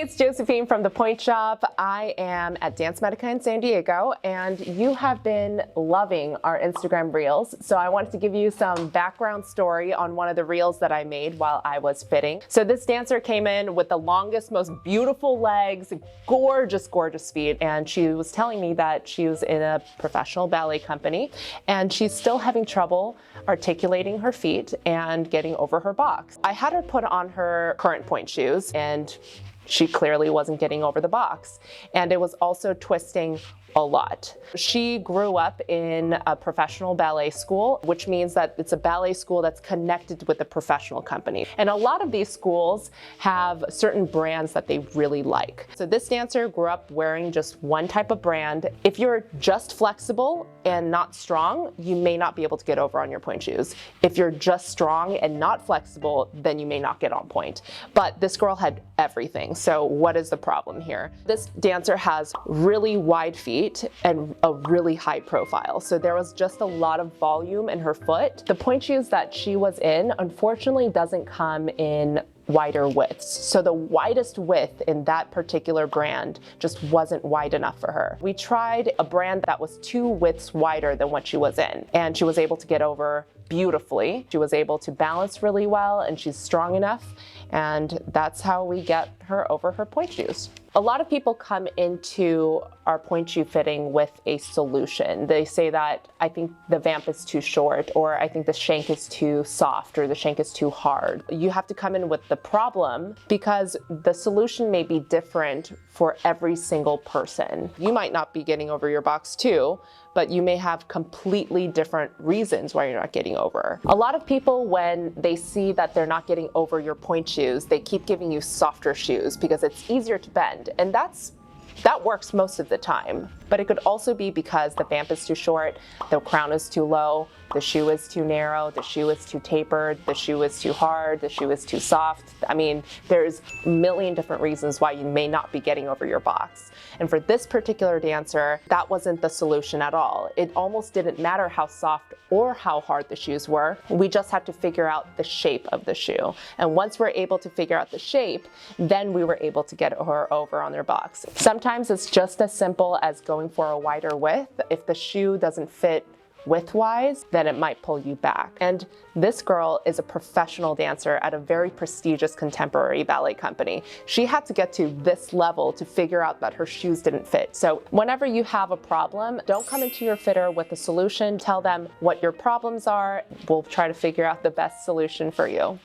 it's Josephine from the Pointe shop. I am at Dance Medica in San Diego, and you have been loving our Instagram reels. So I wanted to give you some background story on one of the reels that I made while I was fitting. So this dancer came in with the longest, most beautiful legs, gorgeous, gorgeous feet. And she was telling me that she was in a professional ballet company and she's still having trouble articulating her feet and getting over her box. I had her put on her current Pointe shoes and she clearly wasn't getting over the box. And it was also twisting a lot. She grew up in a professional ballet school, which means that it's a ballet school that's connected with a professional company. And a lot of these schools have certain brands that they really like. So this dancer grew up wearing just one type of brand. If you're just flexible and not strong, you may not be able to get over on your Pointe shoes. If you're just strong and not flexible, then you may not get on Pointe. But this girl had everything. So what is the problem here? This dancer has really wide feet and a really high profile. So there was just a lot of volume in her foot. The Pointe shoes that she was in, unfortunately, doesn't come in wider widths. So the widest width in that particular brand just wasn't wide enough for her. We tried a brand that was 2 widths wider than what she was in, and she was able to get over beautifully. She was able to balance really well, and she's strong enough, and that's how we get her over her Pointe shoes. A lot of people come into our Pointe shoe fitting with a solution. They say that, I think the vamp is too short, or I think the shank is too soft, or the shank is too hard. You have to come in with the problem because the solution may be different for every single person. You might not be getting over your box too, but you may have completely different reasons why you're not getting over. A lot of people, when they see that they're not getting over your Pointe shoes, they keep giving you softer shoes because it's easier to bend. And that works most of the time. But it could also be because the vamp is too short, the crown is too low, the shoe is too narrow, the shoe is too tapered, the shoe is too hard, the shoe is too soft. I mean, there's a million different reasons why you may not be getting over your box. And for this particular dancer, that wasn't the solution at all. It almost didn't matter how soft or how hard the shoes were. We just had to figure out the shape of the shoe. And once we're able to figure out the shape, then we were able to get her over on their box. Sometimes it's just as simple as going for a wider width. If the shoe doesn't fit width-wise, then it might pull you back. And this girl is a professional dancer at a very prestigious contemporary ballet company. She had to get to this level to figure out that her shoes didn't fit. So whenever you have a problem, don't come into your fitter with a solution. Tell them what your problems are. We'll try to figure out the best solution for you.